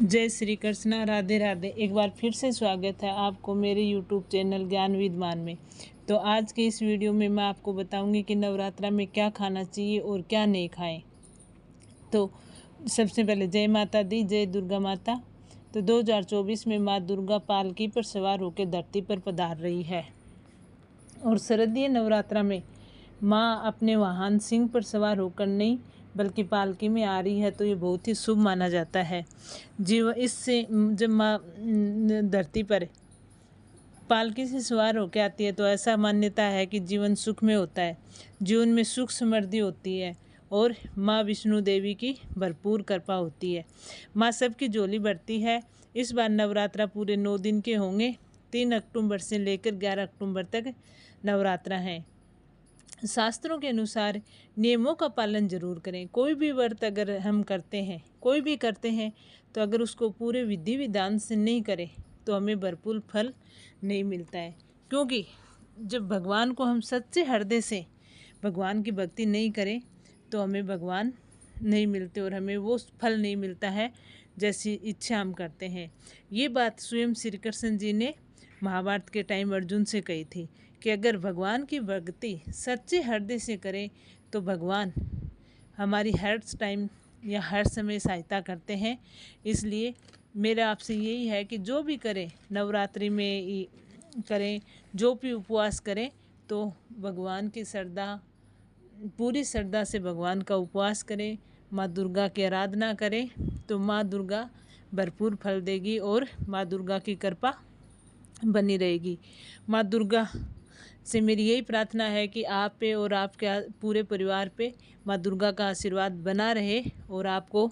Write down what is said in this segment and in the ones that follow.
जय श्री कृष्णा, राधे राधे। एक बार फिर से स्वागत है आपको मेरे YouTube चैनल ज्ञान विद्वान में। तो आज के इस वीडियो में मैं आपको बताऊंगी कि नवरात्रा में क्या खाना चाहिए और क्या नहीं खाएं। तो सबसे पहले जय माता दी, जय दुर्गा माता। तो 2024 में माँ दुर्गा पालकी पर सवार होकर धरती पर पधार रही है और शारदीय नवरात्रा में माँ अपने वाहन सिंह पर सवार होकर नहीं बल्कि पालकी में आ रही है, तो ये बहुत ही शुभ माना जाता है। इससे जब माँ धरती पर पालकी से सवार होकर आती है तो ऐसा मान्यता है कि जीवन सुख में होता है, जीवन में सुख समृद्धि होती है और माँ विष्णु देवी की भरपूर कृपा होती है। माँ सबकी झोली भरती है। इस बार नवरात्रा पूरे 9 दिन के होंगे। 3 अक्टूबर से लेकर 11 अक्टूबर तक नवरात्रा है। शास्त्रों के अनुसार नियमों का पालन जरूर करें। कोई भी व्रत अगर हम करते हैं, कोई भी करते हैं, तो अगर उसको पूरे विधि विधान से नहीं करें तो हमें भरपूर फल नहीं मिलता है। क्योंकि जब भगवान को हम सच्चे हृदय से भगवान की भक्ति नहीं करें तो हमें भगवान नहीं मिलते और हमें वो फल नहीं मिलता है जैसी इच्छा हम करते हैं। ये बात स्वयं श्री कृष्ण जी ने महाभारत के टाइम अर्जुन से कही थी कि अगर भगवान की भक्ति सच्चे हृदय से करें तो भगवान हमारी हर टाइम या हर समय सहायता करते हैं। इसलिए मेरा आपसे यही है कि जो भी करें नवरात्रि में करें, जो भी उपवास करें, तो भगवान की श्रद्धा, पूरी श्रद्धा से भगवान का उपवास करें, माँ दुर्गा की आराधना करें, तो माँ दुर्गा भरपूर फल देगी और माँ दुर्गा की कृपा बनी रहेगी। माँ दुर्गा से मेरी यही प्रार्थना है कि आप पे और आपके पूरे परिवार पे माँ दुर्गा का आशीर्वाद बना रहे और आपको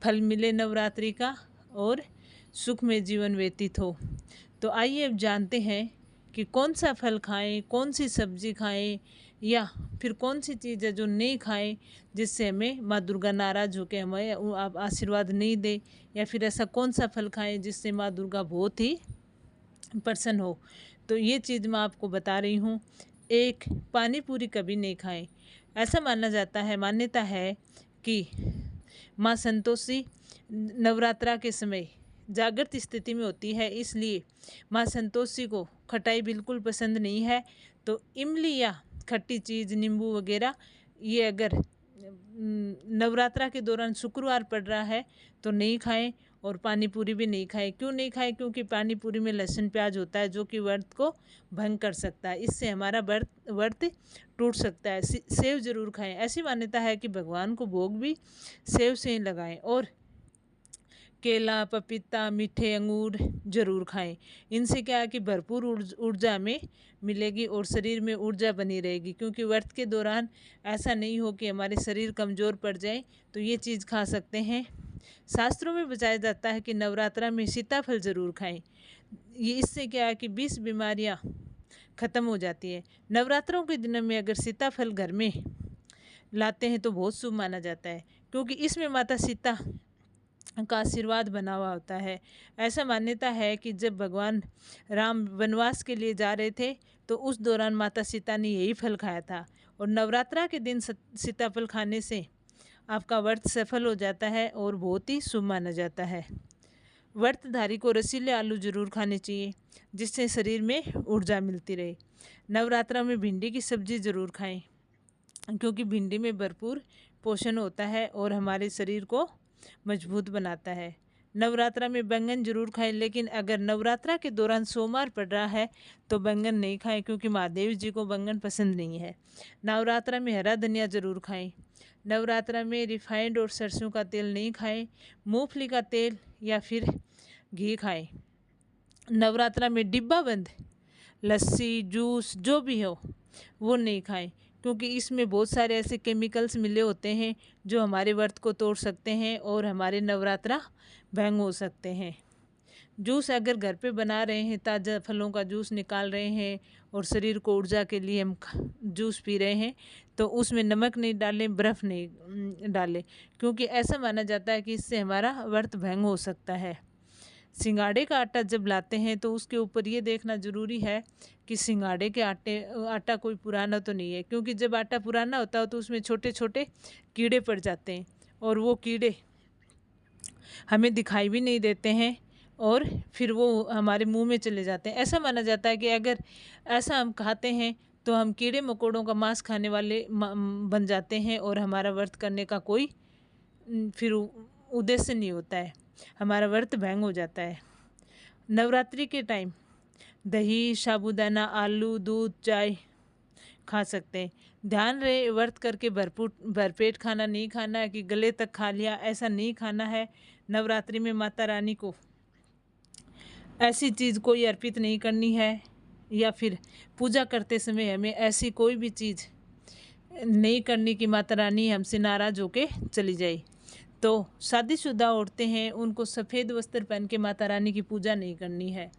फल मिले नवरात्रि का और सुख में जीवन व्यतीत हो। तो आइए अब जानते हैं कि कौन सा फल खाएं, कौन सी सब्जी खाएं या फिर कौन सी चीज़ है जो नहीं खाएं जिससे हमें माँ दुर्गा नाराज़ होकर हमें आप आशीर्वाद नहीं दे, या फिर ऐसा कौन सा फल खाएं जिससे माँ दुर्गा बहुत ही प्रसन्न हो। तो ये चीज़ मैं आपको बता रही हूँ। एक, पानी पूरी कभी नहीं खाएं। ऐसा माना जाता है, मान्यता है कि माँ संतोषी नवरात्रा के समय जागृत स्थिति में होती है, इसलिए माँ संतोषी को खटाई बिल्कुल पसंद नहीं है। तो इमली या खट्टी चीज़, नींबू वगैरह, ये अगर नवरात्रा के दौरान शुक्रवार पड़ रहा है तो नहीं खाएं और पानी पूरी भी नहीं खाएं। क्यों नहीं खाएं? क्योंकि पानी पूरी में लहसुन प्याज होता है जो कि व्रत को भंग कर सकता है, इससे हमारा व्रत टूट सकता है। सेव जरूर खाएं। ऐसी मान्यता है कि भगवान को भोग भी सेव से ही लगाएं और केला, पपीता, मीठे अंगूर जरूर खाएं। इनसे क्या है कि भरपूर ऊर्जा में मिलेगी और शरीर में ऊर्जा बनी रहेगी। क्योंकि व्रत के दौरान ऐसा नहीं हो कि हमारे शरीर कमज़ोर पड़ जाए, तो ये चीज़ खा सकते हैं। शास्त्रों में बताया जाता है कि नवरात्रा में सीताफल ज़रूर खाएं। ये इससे क्या है कि 20 बीमारियाँ ख़त्म हो जाती है। नवरात्रों के दिनों में अगर सीताफल घर में लाते हैं तो बहुत शुभ माना जाता है, क्योंकि इसमें माता सीता का आशीर्वाद बना हुआ होता है। ऐसा मान्यता है कि जब भगवान राम वनवास के लिए जा रहे थे तो उस दौरान माता सीता ने यही फल खाया था और नवरात्रा के दिन सीताफल खाने से आपका व्रत सफल हो जाता है और बहुत ही शुभ माना जाता है। व्रतधारी को रसीले आलू जरूर खाने चाहिए जिससे शरीर में ऊर्जा मिलती रहे। नवरात्रा में भिंडी की सब्जी ज़रूर खाएं, क्योंकि भिंडी में भरपूर पोषण होता है और हमारे शरीर को मजबूत बनाता है। नवरात्रा में बैंगन जरूर खाएं, लेकिन अगर नवरात्रा के दौरान सोमवार पड़ रहा है तो बैंगन नहीं खाएं, क्योंकि महादेव जी को बैंगन पसंद नहीं है। नवरात्रा में हरा धनिया जरूर खाएं। नवरात्रा में रिफाइंड और सरसों का तेल नहीं खाएं। मूंगफली का तेल या फिर घी खाएं। नवरात्रा में डिब्बा बंद लस्सी, जूस जो भी हो वो नहीं खाएं, क्योंकि इसमें बहुत सारे ऐसे केमिकल्स मिले होते हैं जो हमारे व्रत को तोड़ सकते हैं और हमारे नवरात्रा भंग हो सकते हैं। जूस अगर घर पे बना रहे हैं, ताज़ा फलों का जूस निकाल रहे हैं और शरीर को ऊर्जा के लिए हम जूस पी रहे हैं, तो उसमें नमक नहीं डालें, बर्फ़ नहीं डालें, क्योंकि ऐसा माना जाता है कि इससे हमारा व्रत भंग हो सकता है। सिंगाड़े का आटा जब लाते हैं तो उसके ऊपर ये देखना ज़रूरी है कि सिंगाड़े के आटा कोई पुराना तो नहीं है, क्योंकि जब आटा पुराना होता है तो उसमें छोटे छोटे कीड़े पड़ जाते हैं और वो कीड़े हमें दिखाई भी नहीं देते हैं और फिर वो हमारे मुंह में चले जाते हैं। ऐसा माना जाता है कि अगर ऐसा हम खाते हैं तो हम कीड़े मकोड़ों का मांस खाने वाले बन जाते हैं और हमारा व्रत करने का कोई फिर उद्देश्य नहीं होता है, हमारा व्रत भंग हो जाता है। नवरात्रि के टाइम दही, साबूदाना, आलू, दूध, चाय खा सकते हैं। ध्यान रहे, व्रत करके भरपेट खाना नहीं खाना है कि गले तक खा लिया, ऐसा नहीं खाना है। नवरात्रि में माता रानी को ऐसी चीज़ कोई अर्पित नहीं करनी है, या फिर पूजा करते समय हमें ऐसी कोई भी चीज़ नहीं करनी कि माता रानी हमसे नाराज़ होके चली जाए। तो शादीशुदा औरतें हैं, उनको सफ़ेद वस्त्र पहन के माता रानी की पूजा नहीं करनी है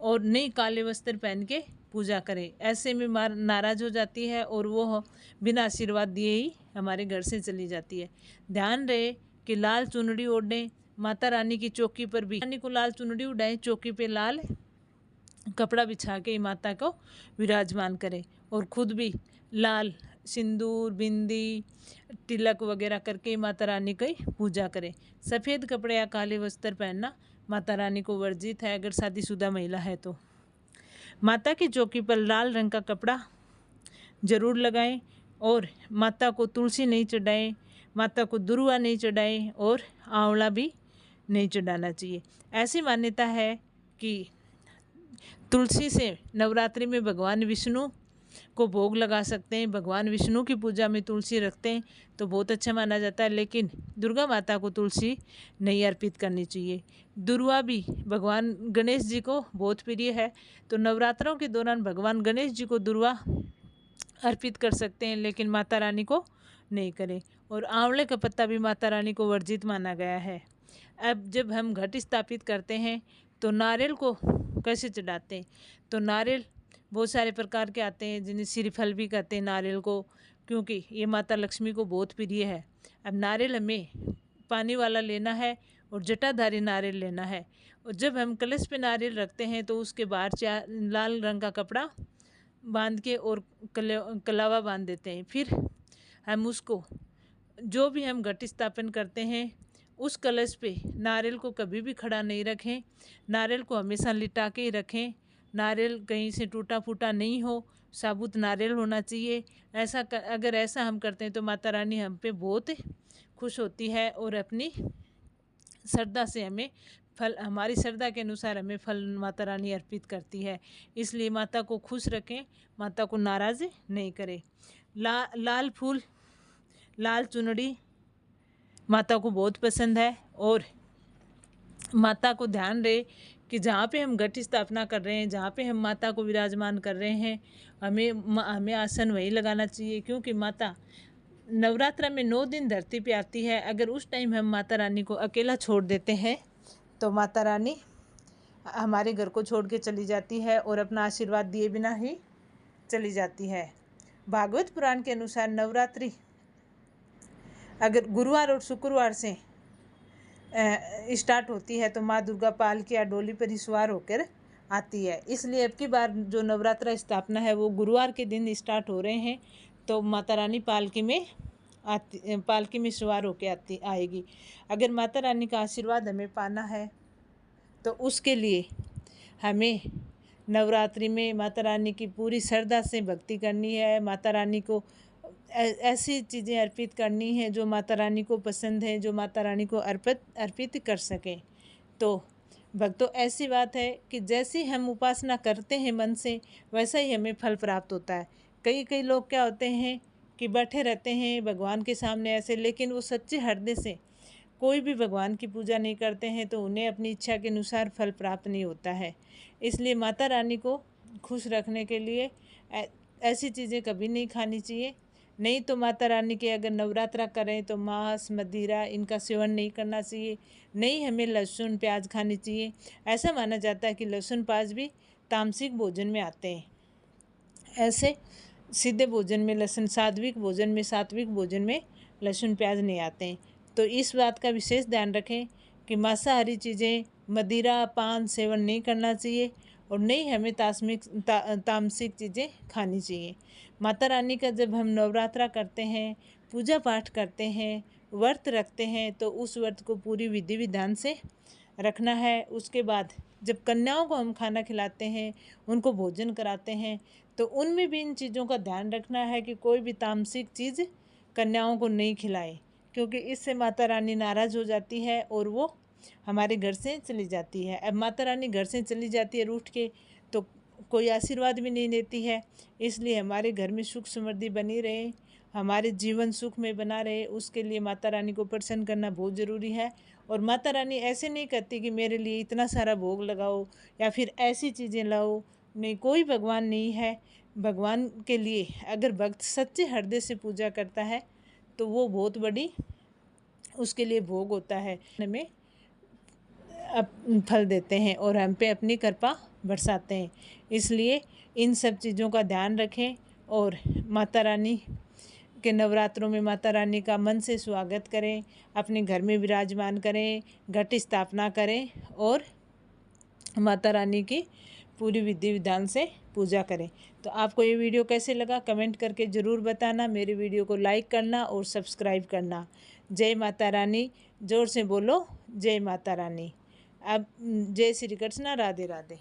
और नहीं काले वस्त्र पहन के पूजा करें। ऐसे में नाराज़ हो जाती है और वो बिना आशीर्वाद दिए ही हमारे घर से चली जाती है। ध्यान रहे कि लाल चुनरी ओढ़ें, माता रानी की चौकी पर भी रानी को लाल चुनरी उड़ाएं, चौकी पे लाल कपड़ा बिछा के माता को विराजमान करें और खुद भी लाल सिंदूर, बिंदी, तिलक वगैरह करके माता रानी की पूजा करें। सफ़ेद कपड़े या काले वस्त्र पहनना माता रानी को वर्जित है अगर शादीशुदा महिला है तो। माता की चौकी पर लाल रंग का कपड़ा जरूर लगाएं और माता को तुलसी नहीं चढ़ाएं, माता को दुर्वा नहीं चढ़ाएं और आंवला भी नहीं चढ़ाना चाहिए। ऐसी मान्यता है कि तुलसी से नवरात्रि में भगवान विष्णु को भोग लगा सकते हैं। भगवान विष्णु की पूजा में तुलसी रखते हैं तो बहुत अच्छा माना जाता है, लेकिन दुर्गा माता को तुलसी नहीं अर्पित करनी चाहिए। दुर्वा भी भगवान गणेश जी को बहुत प्रिय है, तो नवरात्रों के दौरान भगवान गणेश जी को दुर्वा अर्पित कर सकते हैं, लेकिन माता रानी को नहीं करें। और आंवले का पत्ता भी माता रानी को वर्जित माना गया है। अब जब हम घट स्थापित करते हैं तो नारियल को कैसे चढ़ाते हैं, तो नारियल बहुत सारे प्रकार के आते हैं, जिन्हें श्रीफल भी कहते हैं नारियल को, क्योंकि ये माता लक्ष्मी को बहुत प्रिय है। अब नारियल हमें पानी वाला लेना है और जटाधारी नारियल लेना है, और जब हम कलश पे नारियल रखते हैं तो उसके बाहर लाल रंग का कपड़ा बांध के और कलावा बांध देते हैं। फिर हम उसको जो भी हम घट स्थापन करते हैं उस कलश पे नारियल को कभी भी खड़ा नहीं रखें, नारियल को हमेशा लिटा के ही रखें। नारियल कहीं से टूटा फूटा नहीं हो, साबुत नारियल होना चाहिए। अगर ऐसा हम करते हैं तो माता रानी हम पे बहुत खुश होती है और अपनी श्रद्धा से हमें फल, हमारी श्रद्धा के अनुसार हमें फल माता रानी अर्पित करती है। इसलिए माता को खुश रखें, माता को नाराज़ नहीं करें। लाल फूल, लाल चुनरी माता को बहुत पसंद है, और माता को ध्यान रहे कि जहाँ पे हम घट स्थापना कर रहे हैं, जहाँ पे हम माता को विराजमान कर रहे हैं, हमें आसन वही लगाना चाहिए, क्योंकि माता नवरात्रा में 9 दिन धरती पे आती है। अगर उस टाइम हम माता रानी को अकेला छोड़ देते हैं तो माता रानी हमारे घर को छोड़ के चली जाती है और अपना आशीर्वाद दिए बिना ही चली जाती है। भागवत पुराण के अनुसार नवरात्रि अगर गुरुवार और शुक्रवार से स्टार्ट होती है तो माँ दुर्गा पालकी या डोली पर ही सवार होकर आती है। इसलिए अब की बार जो नवरात्रा स्थापना है वो गुरुवार के दिन स्टार्ट हो रहे हैं, तो माता रानी पालकी में सवार होकर आएगी। अगर माता रानी का आशीर्वाद हमें पाना है तो उसके लिए हमें नवरात्रि में माता रानी की पूरी श्रद्धा से भक्ति करनी है। माता रानी को ऐसी चीज़ें अर्पित करनी है जो माता रानी को पसंद है, जो माता रानी को अर्पित कर सकें। तो भक्तों, ऐसी बात है कि जैसी हम उपासना करते हैं मन से, वैसा ही हमें फल प्राप्त होता है। कई लोग क्या होते हैं कि बैठे रहते हैं भगवान के सामने ऐसे, लेकिन वो सच्चे हृदय से कोई भी भगवान की पूजा नहीं करते हैं, तो उन्हें अपनी इच्छा के अनुसार फल प्राप्त नहीं होता है। इसलिए माता रानी को खुश रखने के लिए ऐसी चीज़ें कभी नहीं खानी चाहिए। नहीं तो माता रानी के अगर नवरात्रा करें तो मांस, मदिरा इनका सेवन नहीं करना चाहिए। नहीं हमें लहसुन प्याज खानी चाहिए। ऐसा माना जाता है कि लहसुन प्याज भी तामसिक भोजन में आते हैं। ऐसे सीधे भोजन में लहसुन, सात्विक भोजन में लहसुन प्याज नहीं आते हैं। तो इस बात का विशेष ध्यान रखें कि मांसाहारी चीज़ें, मदिरा, पान सेवन नहीं करना चाहिए और नहीं हमें तामसिक चीज़ें खानी चाहिए। माता रानी का जब हम नवरात्रा करते हैं, पूजा पाठ करते हैं, व्रत रखते हैं तो उस व्रत को पूरी विधि विधान से रखना है। उसके बाद जब कन्याओं को हम खाना खिलाते हैं, उनको भोजन कराते हैं, तो उनमें भी इन चीज़ों का ध्यान रखना है कि कोई भी तामसिक चीज़ कन्याओं को नहीं खिलाए, क्योंकि इससे माता रानी नाराज़ हो जाती है और वो हमारे घर से चली जाती है। अब माता रानी घर से चली जाती है रूठ के, तो कोई आशीर्वाद भी नहीं देती है। इसलिए हमारे घर में सुख समृद्धि बनी रहे, हमारे जीवन सुख में बना रहे, उसके लिए माता रानी को प्रसन्न करना बहुत ज़रूरी है। और माता रानी ऐसे नहीं कहती कि मेरे लिए इतना सारा भोग लगाओ या फिर ऐसी चीज़ें लाओ। नहीं, कोई भगवान नहीं है। भगवान के लिए अगर भक्त सच्चे हृदय से पूजा करता है तो वो बहुत बड़ी उसके लिए भोग होता है, हमें फल देते हैं और हम पे अपनी कृपा बरसाते हैं। इसलिए इन सब चीज़ों का ध्यान रखें और माता रानी के नवरात्रों में माता रानी का मन से स्वागत करें, अपने घर में विराजमान करें, घट स्थापना करें और माता रानी की पूरी विधि विधान से पूजा करें। तो आपको ये वीडियो कैसे लगा कमेंट करके ज़रूर बताना। मेरे वीडियो को लाइक करना और सब्सक्राइब करना। जय माता रानी, जोर से बोलो जय माता रानी। अब जय श्री कृष्णा, राधे राधे।